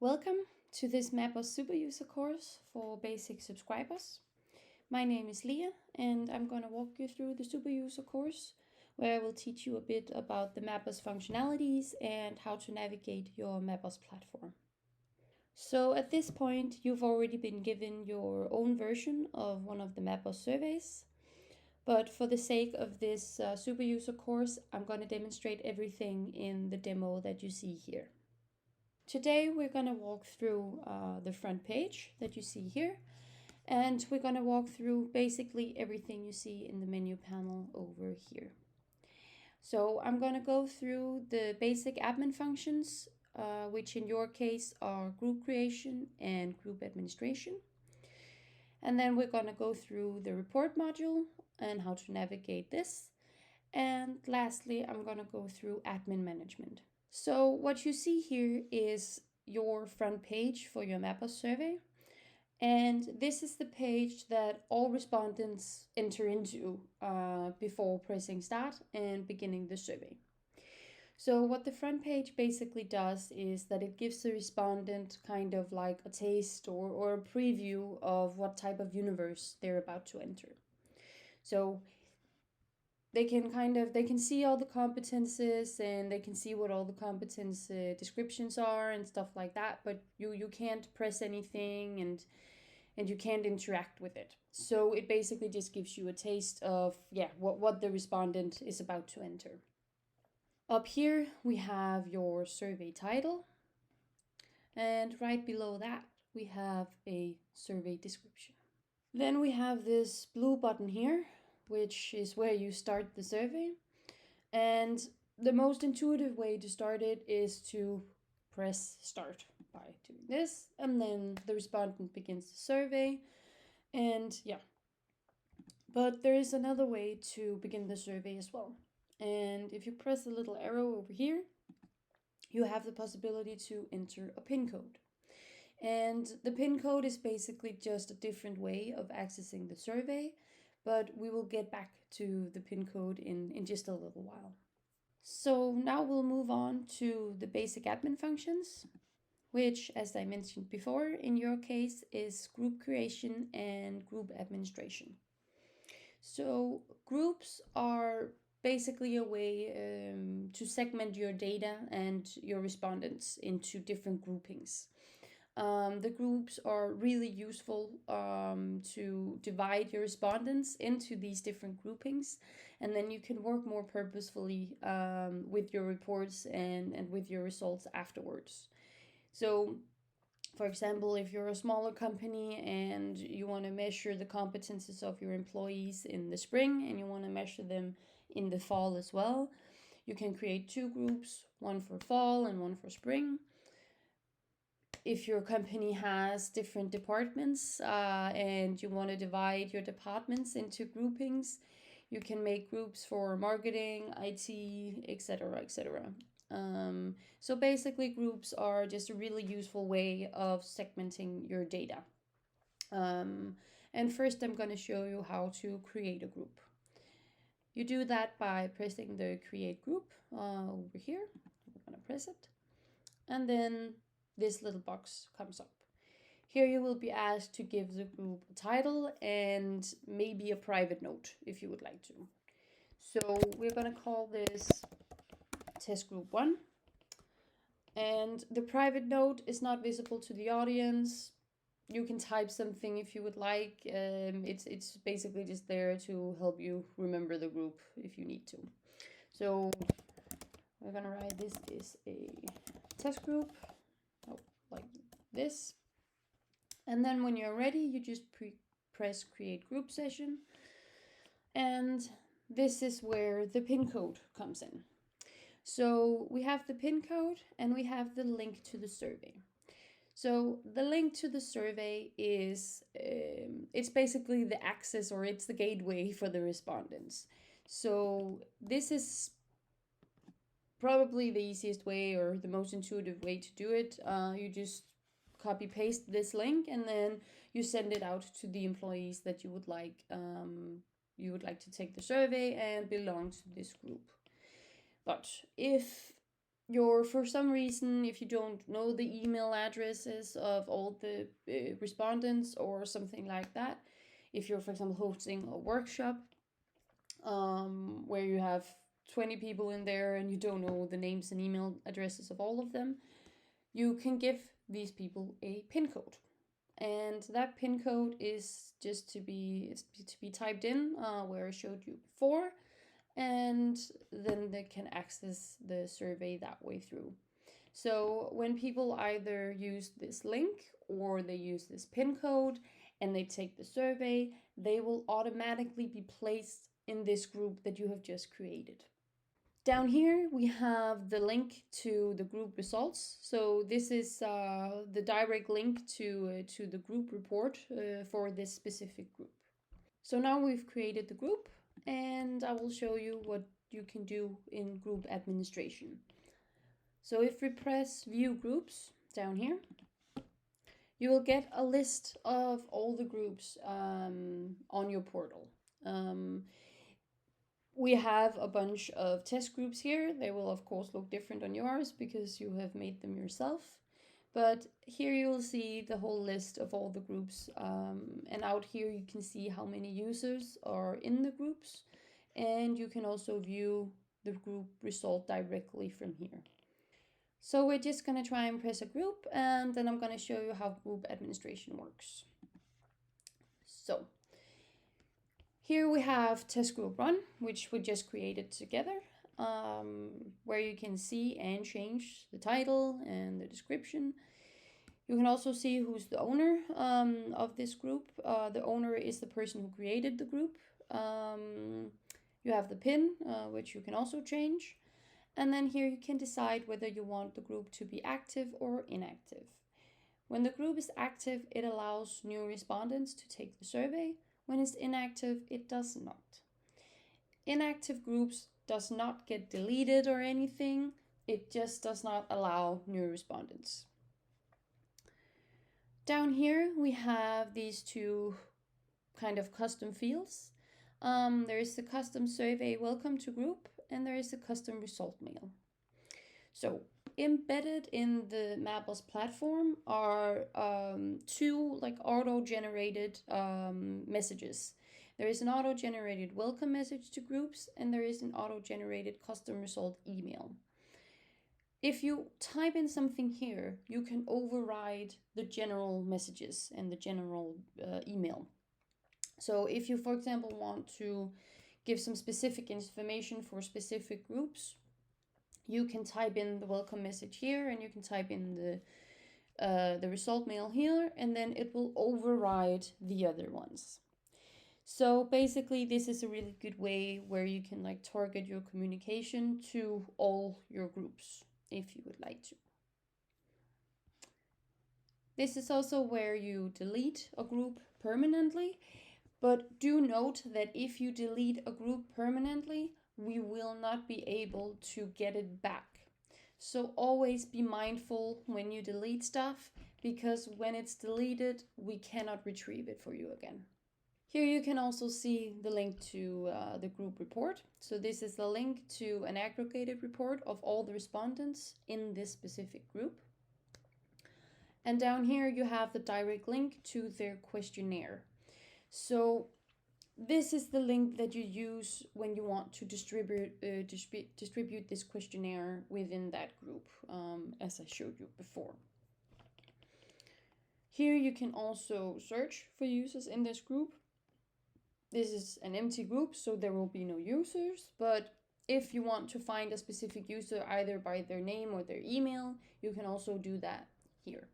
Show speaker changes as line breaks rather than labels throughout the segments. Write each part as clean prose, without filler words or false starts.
Welcome to this MapUs Superuser course for basic subscribers. My name is Leah and I'm going to walk you through the Superuser course where I will teach you a bit about the MapUs functionalities and how to navigate your MapUs platform. So at this point you've already been given your own version of one of the MapUs surveys, but for the sake of this Superuser course I'm going to demonstrate everything in the demo that you see here. Today we're going to walk through the front page that you see here, and we're going to walk through basically everything you see in the menu panel over here. So I'm going to go through the basic admin functions, which in your case are group creation and group administration. And then we're going to go through the report module and how to navigate this. And lastly, I'm going to go through admin management. So what you see here is your front page for your MapUs survey. And this is the page that all respondents enter into before pressing start and beginning the survey. So what the front page basically does is that it gives the respondent kind of like a taste or a preview of what type of universe they're about to enter. So they can see all the competences and they can see what all the competence descriptions are and stuff like that, but you can't press anything and you can't interact with it. So it basically just gives you a taste of what the respondent is about to enter. Up here we have your survey title, and right below that we have a survey description. Then we have this blue button here, which is where you start the survey. And the most intuitive way to start it is to press start by doing this, and then the respondent begins the survey. And but there is another way to begin the survey as well. And if you press the little arrow over here, you have the possibility to enter a PIN code. And the PIN code is basically just a different way of accessing the survey, but we will get back to the PIN code in just a little while. So now we'll move on to the basic admin functions, which, as I mentioned before, in your case is group creation and group administration. So groups are basically a way to segment your data and your respondents into different groupings. The groups are really useful to divide your respondents into these different groupings, and then you can work more purposefully with your reports and with your results afterwards. So, for example, if you're a smaller company and you want to measure the competences of your employees in the spring and you want to measure them in the fall as well, you can create two groups, one for fall and one for spring. If your company has different departments and you want to divide your departments into groupings, you can make groups for marketing, IT, etc., etc. So basically groups are just a really useful way of segmenting your data. And first I'm going to show you how to create a group. You do that by pressing the create group over here. We're going to press it. And then this little box comes up. Here you will be asked to give the group a title and maybe a private note if you would like to. So we're going to call this test group 1. And the private note is not visible to the audience. You can type something if you would like. It's basically just there to help you remember the group if you need to. So we're going to write this is a test group. Like this. And then when you're ready, you just press create group session. And this is where the PIN code comes in. So we have the PIN code and we have the link to the survey. So the link to the survey is, it's basically the access, or it's the gateway for the respondents. So this is probably the easiest way or the most intuitive way to do it. You just copy paste this link and then you send it out to the employees that you would like to take the survey and belong to this group. But if for some reason, if you don't know the email addresses of all the respondents or something like that, if you're, for example, hosting a workshop where you have 20 people in there and you don't know the names and email addresses of all of them, you can give these people a PIN code. And that PIN code is just to be typed in where I showed you before, and then they can access the survey that way through. So when people either use this link or they use this PIN code and they take the survey, they will automatically be placed in this group that you have just created. Down here we have the link to the group results. So this is the direct link to the group report for this specific group. So now we've created the group, and I will show you what you can do in group administration. So if we press view groups down here, you will get a list of all the groups on your portal. We have a bunch of test groups here. They will of course look different on yours because you have made them yourself. But here you will see the whole list of all the groups. And out here you can see how many users are in the groups. And you can also view the group result directly from here. So we're just going to try and press a group, and then I'm going to show you how group administration works. So here we have test group run, which we just created together, where you can see and change the title and the description. You can also see who's the owner of this group. The owner is the person who created the group. You have the PIN, which you can also change. And then here you can decide whether you want the group to be active or inactive. When the group is active, it allows new respondents to take the survey. When it's inactive, it does not. Inactive groups does not get deleted or anything. It just does not allow new respondents. Down here, we have these two kind of custom fields. There is the custom survey welcome to group, and there is the custom result mail. So embedded in the MapUs platform are two like auto-generated messages. There is an auto-generated welcome message to groups, and there is an auto-generated custom result email. If you type in something here, you can override the general messages and the general email. So if you, for example, want to give some specific information for specific groups, you can type in the welcome message here, and you can type in the result mail here, and then it will override the other ones. So basically, this is a really good way where you can like target your communication to all your groups if you would like to. This is also where you delete a group permanently. But do note that if you delete a group permanently, we will not be able to get it back. So always be mindful when you delete stuff, because when it's deleted, we cannot retrieve it for you again. Here you can also see the link to the group report. So this is the link to an aggregated report of all the respondents in this specific group. And down here you have the direct link to their questionnaire. So this is the link that you use when you want to distribute this questionnaire within that group, as I showed you before. Here you can also search for users in this group. This is an empty group, so there will be no users, but if you want to find a specific user either by their name or their email, you can also do that here.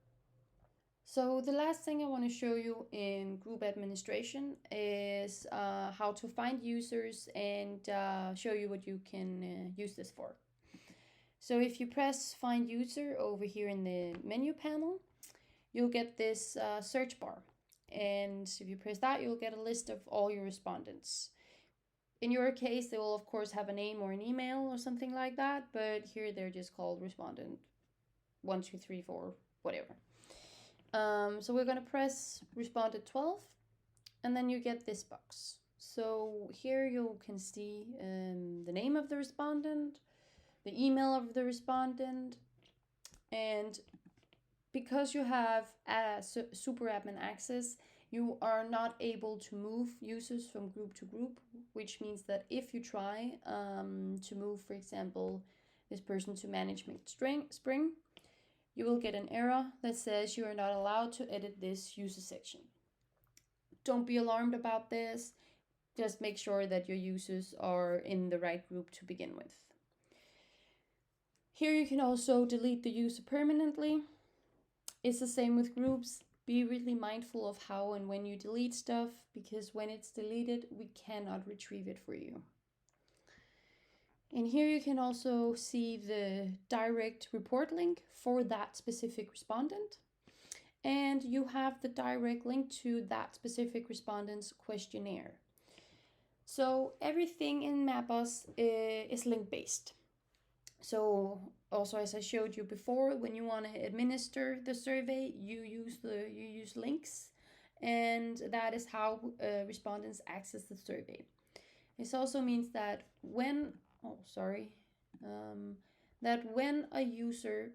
So the last thing I want to show you in group administration is how to find users and show you what you can use this for. So if you press find user over here in the menu panel, you'll get this search bar. And if you press that, you'll get a list of all your respondents. In your case, they will of course have a name or an email or something like that, but here they're just called respondent 1, 2, 3, 4, whatever. So we're going to press responded 12, and then you get this box. So here you can see the name of the respondent, the email of the respondent. And because you have super admin access, you are not able to move users from group to group, which means that if you try to move, for example, this person to management Spring, you will get an error that says you are not allowed to edit this user section. Don't be alarmed about this. Just make sure that your users are in the right group to begin with. Here you can also delete the user permanently. It's the same with groups. Be really mindful of how and when you delete stuff, because when it's deleted, we cannot retrieve it for you. And here you can also see the direct report link for that specific respondent. And you have the direct link to that specific respondent's questionnaire. So everything in MapUs is link-based. So also, as I showed you before, when you want to administer the survey, you use links, and that is how respondents access the survey. This also means that when a user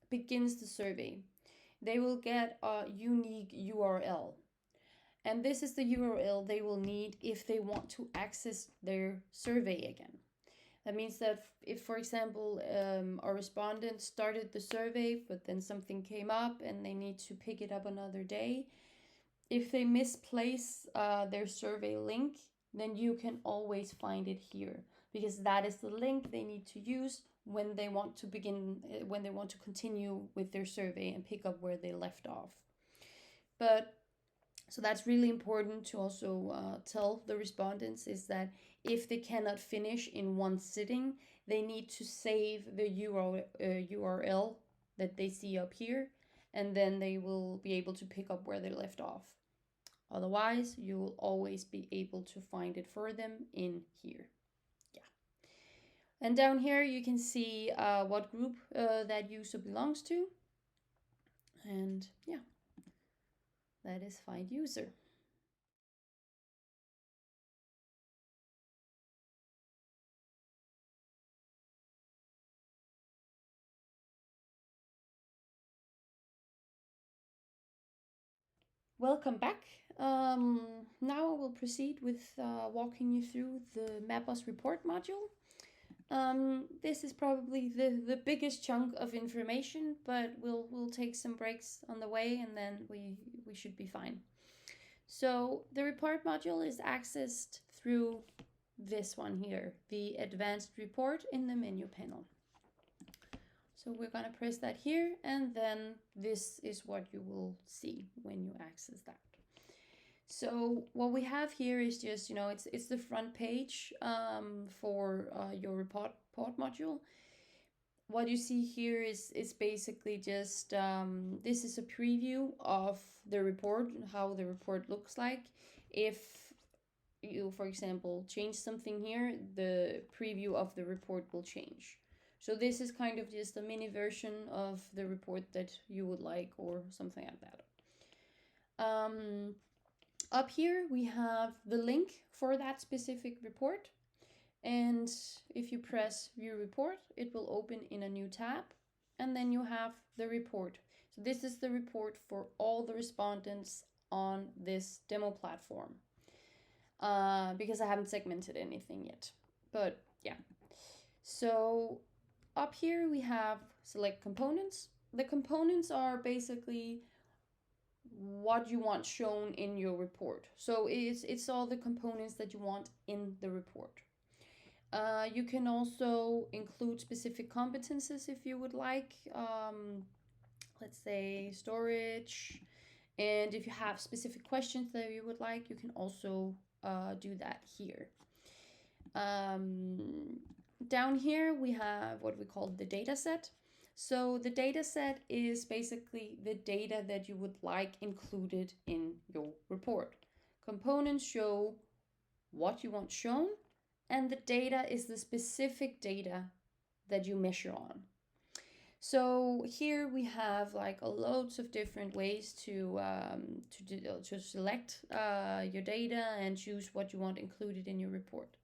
begins the survey, they will get a unique URL. And this is the URL they will need if they want to access their survey again. That means that if, for example, a respondent started the survey, but then something came up and they need to pick it up another day, if they misplace their survey link, then you can always find it here, because that is the link they need to use when they want to continue with their survey and pick up where they left off. So that's really important to also tell the respondents, is that if they cannot finish in one sitting, they need to save the URL that they see up here, and then they will be able to pick up where they left off. Otherwise, you will always be able to find it for them in here. Yeah. And down here you can see what group that user belongs to. And yeah, that is find user. Welcome back. Now I will proceed with walking you through the MapUs report module. This is probably the biggest chunk of information, but we'll take some breaks on the way, and then we should be fine. So the report module is accessed through this one here, the advanced report in the menu panel. So we're going to press that here, and then this is what you will see when you access that. So what we have here is just, it's the front page for your report module. What you see here is basically just, this is a preview of the report, how the report looks like. If you, for example, change something here, the preview of the report will change. So this is kind of just a mini version of the report that you would like, or something like that. Up here we have the link for that specific report, and if you press view report, it will open in a new tab, and then you have the report. So this is the report for all the respondents on this demo platform, because I haven't segmented anything yet, but yeah. So up here we have select components. The components are basically what you want shown in your report. So it's all the components that you want in the report. You can also include specific competences if you would like, let's say storage, and if you have specific questions that you would like, you can also do that here. Down here we have what we call the data set. So the data set is basically the data that you would like included in your report. Components show what you want shown, and the data is the specific data that you measure on. So here we have like loads of different ways to select your data and choose what you want included in your report.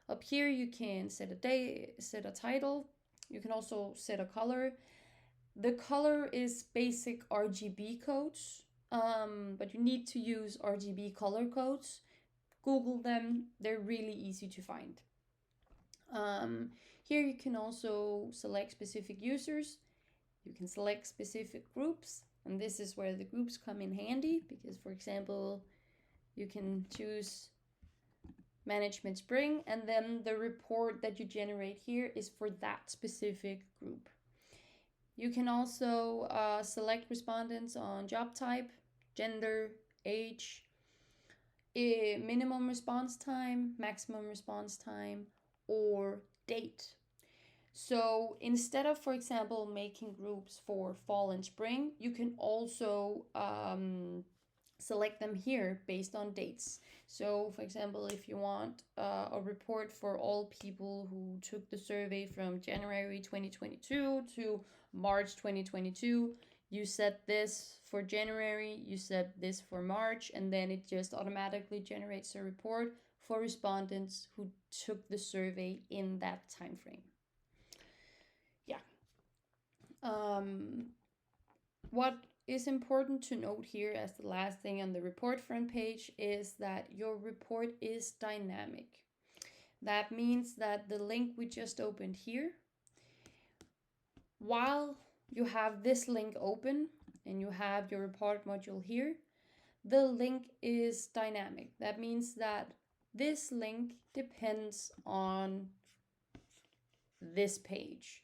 Up here you can set a date, set a title. You can also set a color. The color is basic RGB codes, but you need to use RGB color codes. Google them, they're really easy to find. Here you can also select specific users. You can select specific groups, and this is where the groups come in handy because, for example, you can choose Management Spring, and then the report that you generate here is for that specific group. You can also select respondents on job type, gender, age, minimum response time, maximum response time, or date. So instead of, for example, making groups for fall and spring, you can also select them here based on dates. So, for example, if you want a report for all people who took the survey from January 2022 to March 2022, you set this for January, you set this for March, and then it just automatically generates a report for respondents who took the survey in that time frame. Yeah. What is important to note here as the last thing on the report front page is that your report is dynamic. That means that the link we just opened here, while you have this link open and you have your report module here, the link is dynamic. That means that this link depends on this page.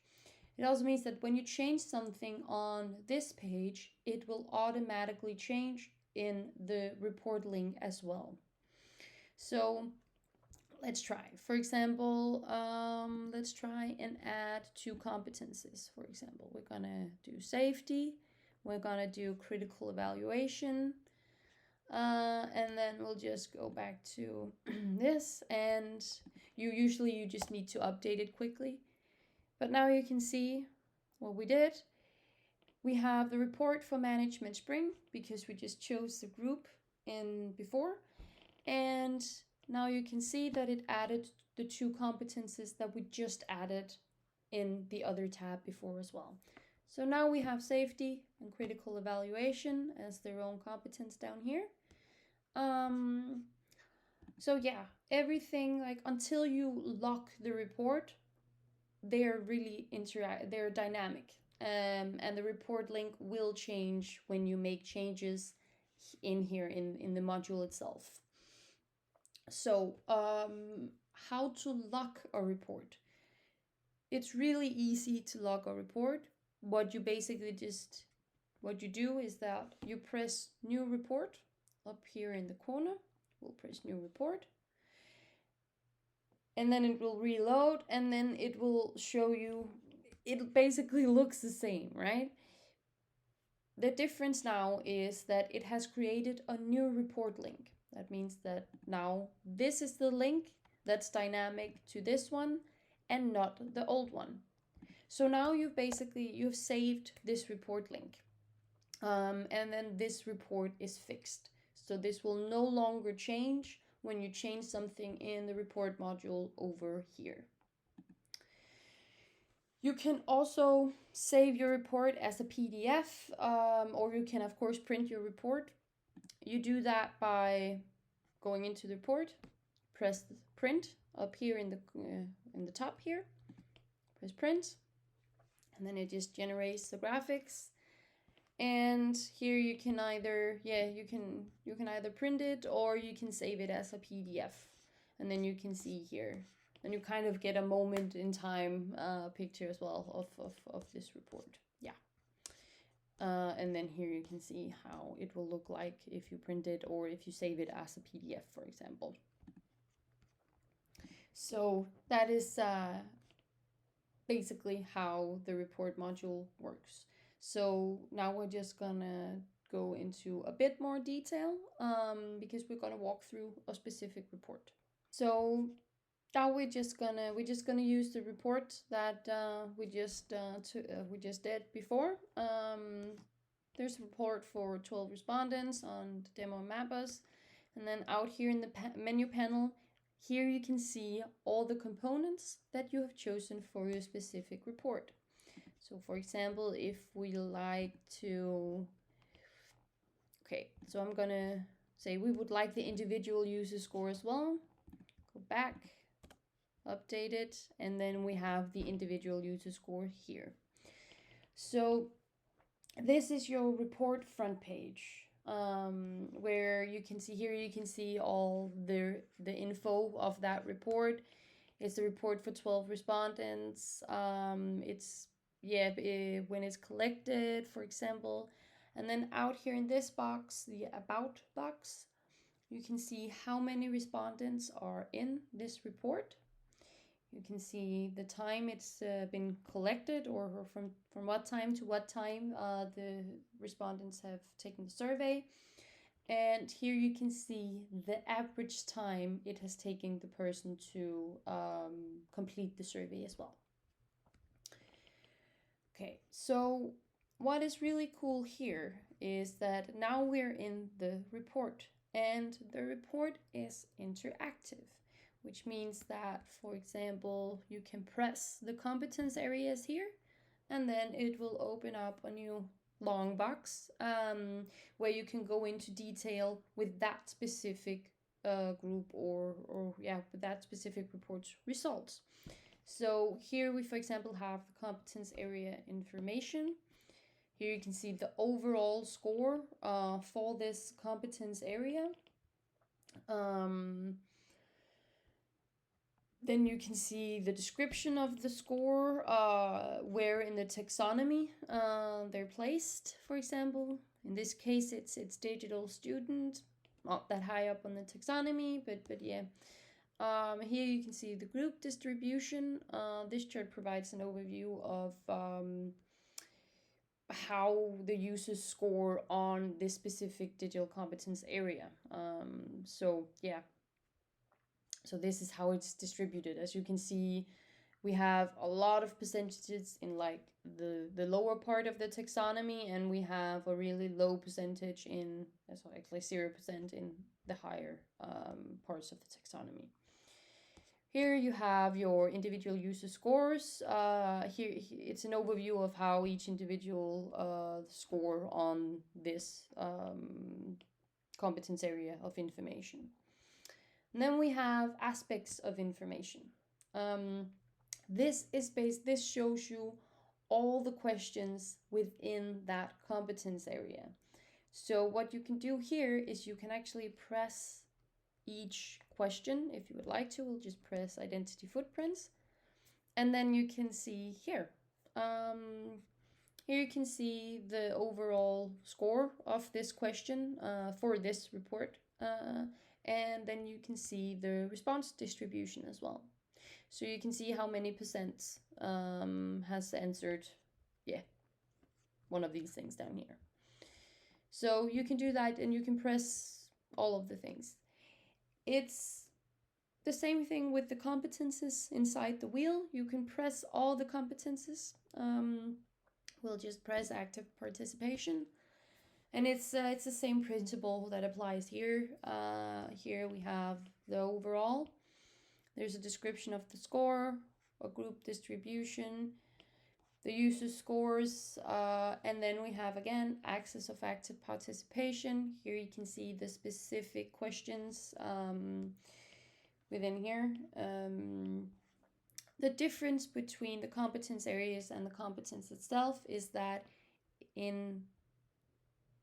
It also means that when you change something on this page, it will automatically change in the report link as well. So let's try. For example, let's try and add 2 competencies. For example, we're gonna do safety, we're gonna do critical evaluation, and then we'll just go back to this, and you just need to update it quickly. But now you can see what we did. We have the report for Management Spring because we just chose the group in before. And now you can see that it added the 2 competencies that we just added in the other tab before as well. So now we have safety and critical evaluation as their own competence down here. So yeah, everything, like until you lock the report, they're really they're dynamic, and the report link will change when you make changes in here in the module itself. So how to lock a report? It's really easy to lock a report. What you do is that you press new report up here in the corner. We'll press new report, and then it will reload, and then it will show you, it basically looks the same, right? The difference now is that it has created a new report link. That means that now this is the link that's dynamic to this one and not the old one. So now you've saved this report link, and then this report is fixed. So this will no longer change when you change something in the report module over here. You can also save your report as a PDF, or you can of course print your report. You do that by going into the report, press print up here in the top here, press print, and then it just generates the graphics. And here you can either, you can either print it or you can save it as a PDF. And then you can see here, and you kind of get a moment in time picture as well of this report. Yeah. And then here you can see how it will look like if you print it or if you save it as a PDF, for example. So that is basically how the report module works. So now we're just gonna go into a bit more detail because we're gonna walk through a specific report. So now we're just gonna use the report that we just did before. There's a report for 12 respondents on the demo MapUs, and then out here in the menu panel, here you can see all the components that you have chosen for your specific report. So for example, if we like to, okay, so I'm gonna say we would like the individual user score as well. Go back, update it, and then we have the individual user score here. So this is your report front page, where you can see here, you can see all the info of that report. It's a report for 12 respondents. It's, yeah, when it's collected, for example. And then out here in this box, the about box, you can see how many respondents are in this report. You can see the time it's been collected, or from what time to what time the respondents have taken the survey. And here you can see the average time it has taken the person to complete the survey as well. Okay, so what is really cool here is that now we're in the report, and the report is interactive, which means that, for example, you can press the competence areas here, and then it will open up a new long box where you can go into detail with that specific group, or with that specific report's results. So here we, for example, have the competence area information. Here you can see the overall score for this competence area. Then you can see the description of the score, where in the taxonomy they're placed, for example. In this case, it's digital student, not that high up on the taxonomy, but yeah. Here you can see the group distribution. This chart provides an overview of how the users score on this specific digital competence area. So yeah, so this is how it's distributed. As you can see, we have a lot of percentages in like the lower part of the taxonomy, and we have a really low percentage in, so actually 0% in the higher parts of the taxonomy. Here you have your individual user scores. Here it's an overview of how each individual score on this competence area of information. And then we have aspects of information. This shows you all the questions within that competence area. So what you can do here is you can actually press each question. If you would like to, we'll just press identity footprints, and then you can see here. Here you can see the overall score of this question for this report, and then you can see the response distribution as well. So you can see how many percent has answered, one of these things down here. So you can do that, and you can press all of the things. It's the same thing with the competences inside the wheel. You can press all the competences. We'll just press active participation. And it's the same principle that applies here. Here we have the overall. There's a description of the score, a group distribution, the user scores, and then we have, again, access of active participation. Here you can see the specific questions within here. The difference between the competence areas and the competence itself is that in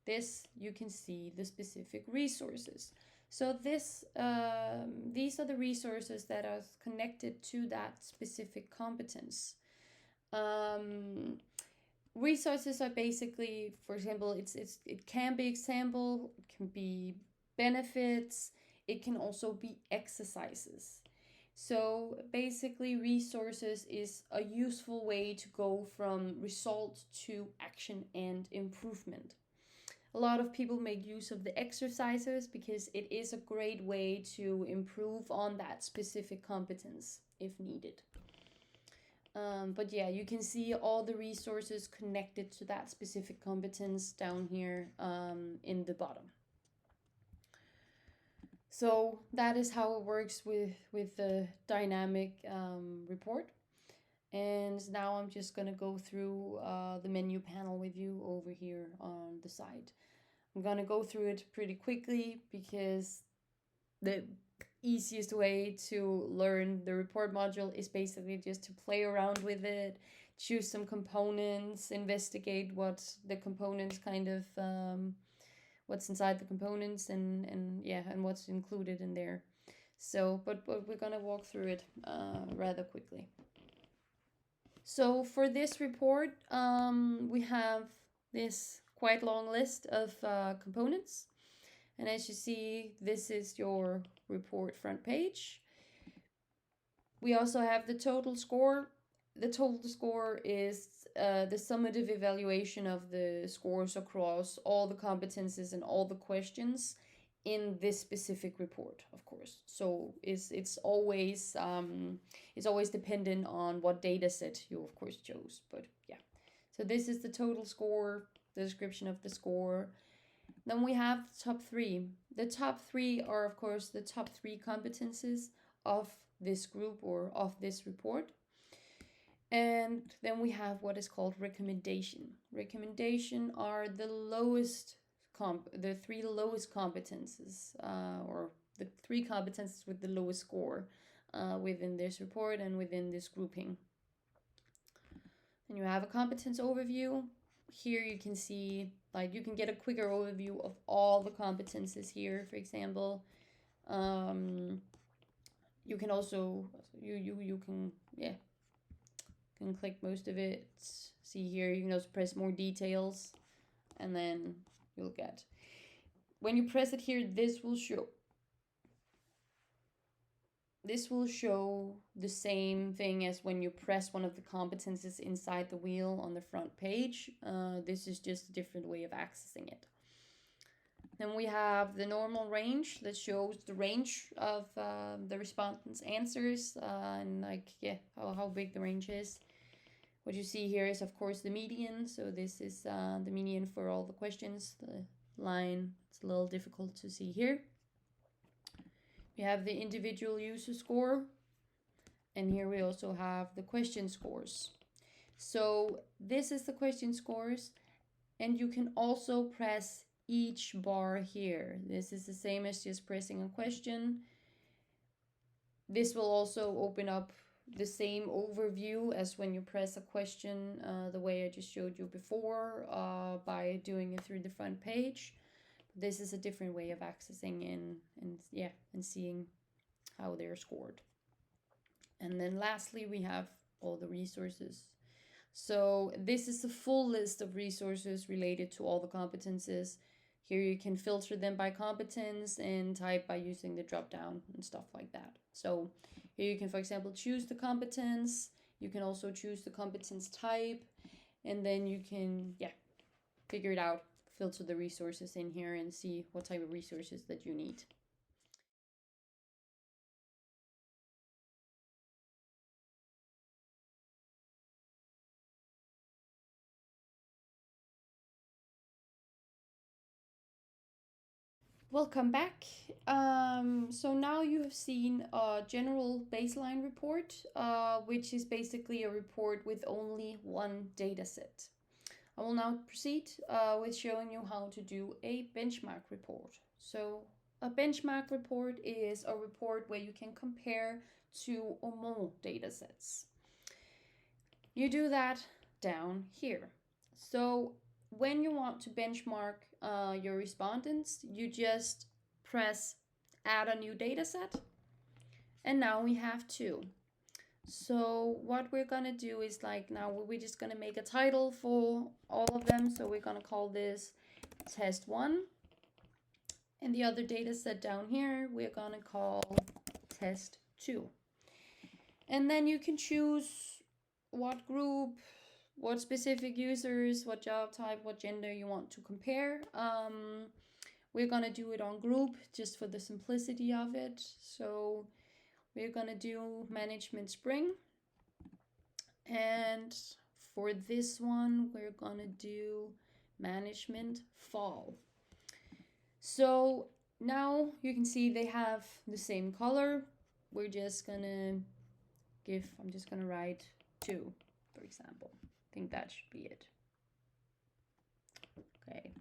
this you can see the specific resources. So these are the resources that are connected to that specific competence. Resources are basically, for example, it can be example, it can be benefits, it can also be exercises. So basically, resources is a useful way to go from result to action and improvement. A lot of people make use of the exercises because it is a great way to improve on that specific competence if needed. But yeah, you can see all the resources connected to that specific competence down here in the bottom. So that is how it works with the dynamic report. And now I'm just gonna go through the menu panel with you over here on the side. I'm gonna go through it pretty quickly because the easiest way to learn the report module is basically just to play around with it, choose some components, investigate what the components kind of what's inside the components, and yeah, and what's included in there. So but we're gonna walk through it rather quickly. So for this report, we have this quite long list of components. And as you see, this is your report front page. We also have the total score. The total score is the summative evaluation of the scores across all the competences and all the questions in this specific report, of course. So it's always dependent on what data set you of course chose. But yeah, so this is the total score, the description of the score. Then we have the top three. The top three are, of course, the top three competences of this group or of this report. And then we have what is called recommendation. Recommendation are the the three lowest competences, or the three competences with the lowest score within this report and within this grouping. And you have a competence overview. Here you can see, like, you can get a quicker overview of all the competences here, for example. You can also, you can, yeah, can click most of it. See here, you can also press more details, and then you'll get, when you press it here, this will show the same thing as when you press one of the competences inside the wheel on the front page. This is just a different way of accessing it. Then we have the normal range that shows the range of the respondents' answers, and like, yeah, how big the range is. What you see here is, of course, the median. So this is the median for all the questions. The line, it's a little difficult to see here. We have the individual user score, and here we also have the question scores. So this is the question scores, and you can also press each bar here. This is the same as just pressing a question. This will also open up the same overview as when you press a question, the way I just showed you before, by doing it through the front page. This is a different way of accessing and seeing how they're scored. And then lastly, we have all the resources. So this is the full list of resources related to all the competences. Here you can filter them by competence and type by using the drop down and stuff like that. So here you can, for example, choose the competence. You can also choose the competence type, and then you can, figure it out, filter the resources in here and see what type of resources that you need. Welcome back. So now you have seen a general baseline report, which is basically a report with only one data set. I will now proceed with showing you how to do a benchmark report. So a benchmark report is a report where you can compare two or more data sets. You do that down here. So when you want to benchmark your respondents, you just press add a new data set, and now we have two. So what we're gonna do is, like, now we're just gonna make a title for all of them. So we're gonna call this test 1, and the other data set down here we're gonna call test 2. And then you can choose what group, what specific users, what job type, what gender you want to compare. We're gonna do it on group just for the simplicity of it. So we're gonna do management spring, and for this one we're gonna do management fall. So now you can see they have the same color. We're just gonna I'm just gonna write 2, for example. I think that should be it. Okay,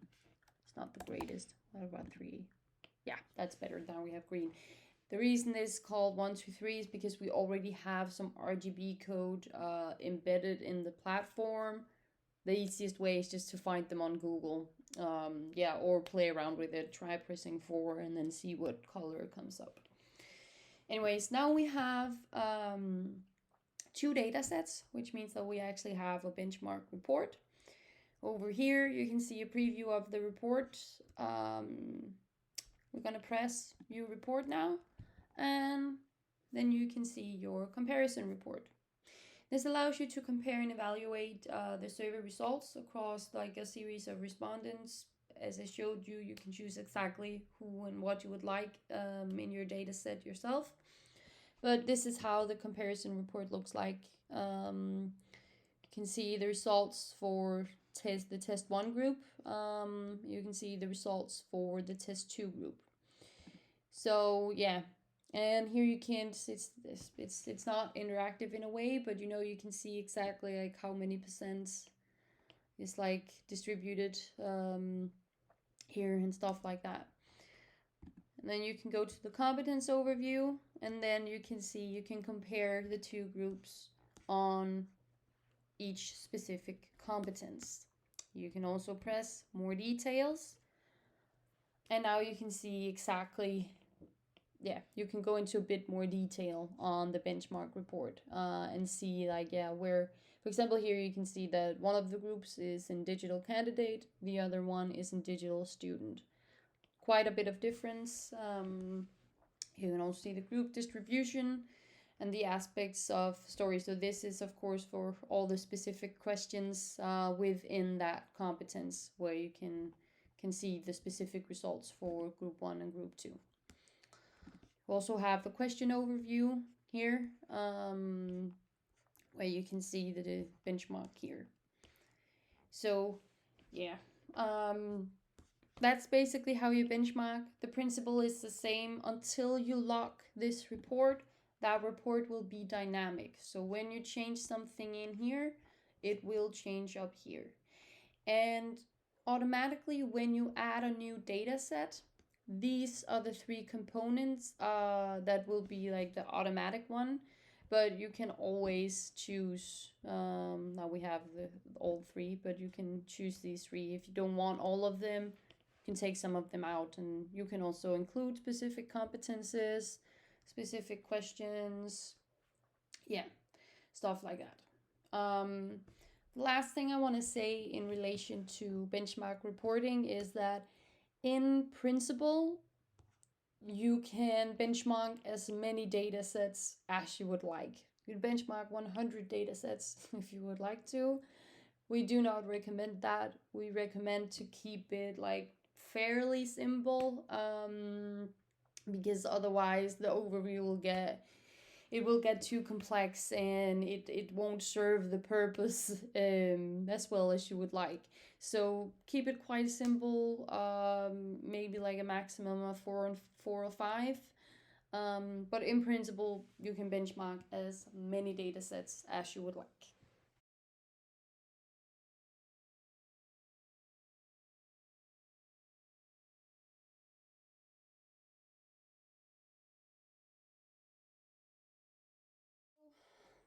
it's not the greatest. What about 3? Yeah, that's better. Now we have green. The reason this is called 1, 2, 3 is because we already have some RGB code embedded in the platform. The easiest way is just to find them on Google. Yeah, or play around with it. Try pressing 4 and then see what color comes up. Anyways, now we have 2 data sets, which means that we actually have a benchmark report. Over here, you can see a preview of the report. We're going to press View Report now, and then you can see your comparison report. This allows you to compare and evaluate the survey results across like a series of respondents. As I showed you, you can choose exactly who and what you would like in your data set yourself. But this is how the comparison report looks like. You can see the results for the test 1 group. You can see the results for the test 2 group. So yeah, and here you can't, it's not interactive in a way, but you know, you can see exactly like how many percent is like distributed here and stuff like that. And then you can go to the competence overview, and then you can see, you can compare the 2 groups on each specific competence. You can also press more details, and now you can see exactly, yeah, you can go into a bit more detail on the benchmark report and see like, yeah, where, for example, here you can see that one of the groups is in digital candidate, the other one is in digital student. Quite a bit of difference. You can also see the group distribution and the aspects of story. So this is, of course, for all the specific questions within that competence, where you can see the specific results for group 1 and group 2. We also have the question overview here, where you can see the benchmark here. So yeah, that's basically how you benchmark. The principle is the same until you lock this report. That report will be dynamic. So when you change something in here, it will change up here. And automatically, when you add a new data set, these are the 3 components that will be like the automatic one. But you can always choose, now we have all 3, but you can choose these 3. If you don't want all of them, you can take some of them out, and you can also include specific competences, specific questions, yeah, stuff like that. Last thing I want to say in relation to benchmark reporting is that in principle, you can benchmark as many data sets as you would like. You can benchmark 100 data sets if you would like to. We do not recommend that. We recommend to keep it like fairly simple, because otherwise the overview will get too complex, and it won't serve the purpose as well as you would like. So keep it quite simple, maybe like a maximum of 4 or 5. But in principle, you can benchmark as many data sets as you would like.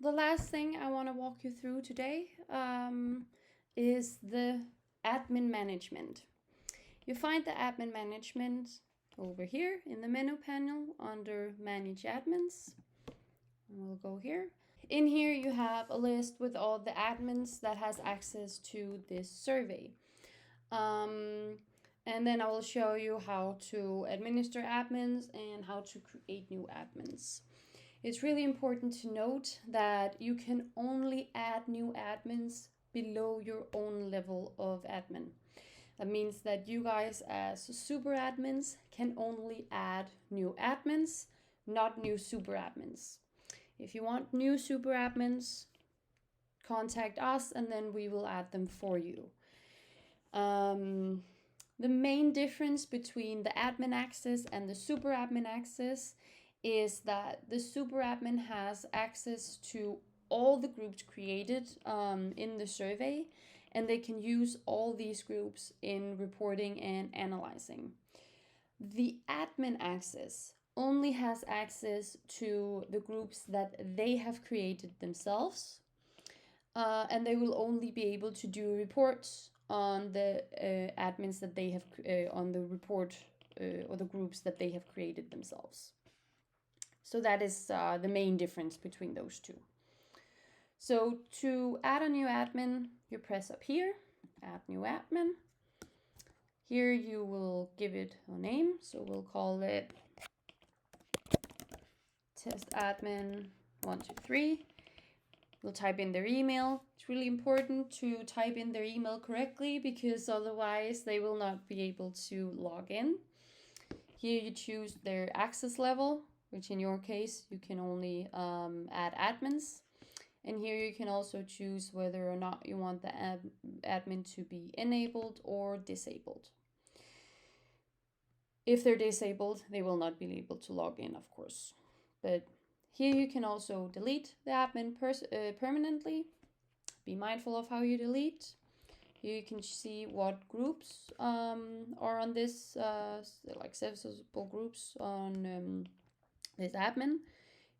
The last thing I want to walk you through today is the admin management. You find the admin management over here in the menu panel under Manage Admins. We'll go here. In here you have a list with all the admins that has access to this survey. And then I will show you how to administer admins and how to create new admins. It's really important to note that you can only add new admins below your own level of admin. That means that you guys as super admins can only add new admins, not new super admins. If you want new super admins, contact us and then we will add them for you. The main difference between the admin access and the super admin access is that the super admin has access to all the groups created in the survey, and they can use all these groups in reporting and analyzing. The admin access only has access to the groups that they have created themselves, and they will only be able to do reports on the admins that they have on the report or the groups that they have created themselves. So that is the main difference between those two. So to add a new admin, you press up here, add new admin. Here you will give it a name, so we'll call it test admin 123. We'll type in their email. It's really important to type in their email correctly because otherwise they will not be able to log in. Here you choose their access level, which in your case you can only add admins. And here you can also choose whether or not you want the admin to be enabled or disabled. If they're disabled, they will not be able to log in, of course. But here you can also delete the admin permanently. Be mindful of how you delete. Here you can see what groups are on this, like accessible groups on this admin.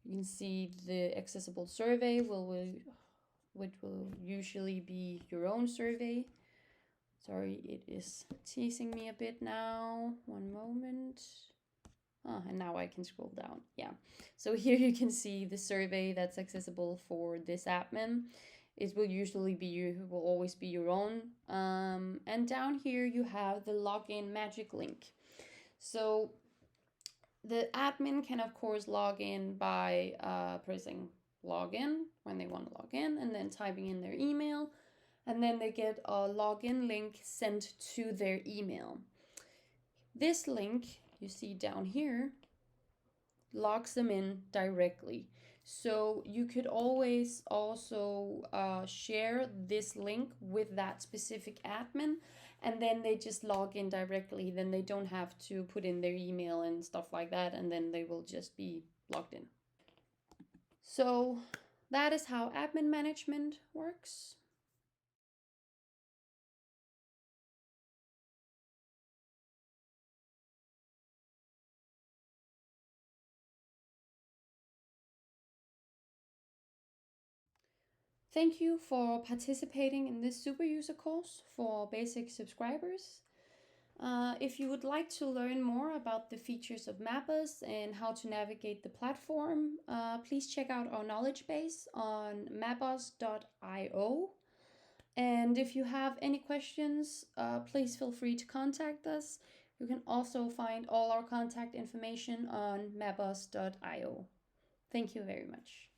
You can see the accessible survey, which will usually be your own survey. Sorry, it is teasing me a bit now. One moment. And now I can scroll down. Yeah. So here you can see the survey that's accessible for this admin. It will usually be will always be your own. And down here you have the login magic link. So the admin can of course log in by pressing login when they want to log in and then typing in their email, and then they get a login link sent to their email. This link you see down here logs them in directly. So you could always also share this link with that specific admin, and then they just log in directly. Then they don't have to put in their email and stuff like that, and then they will just be logged in. So that is how admin management works. Thank you for participating in this Superuser course for basic subscribers. If you would like to learn more about the features of MapUs and how to navigate the platform, please check out our knowledge base on mapus.io. And if you have any questions, please feel free to contact us. You can also find all our contact information on mapus.io. Thank you very much.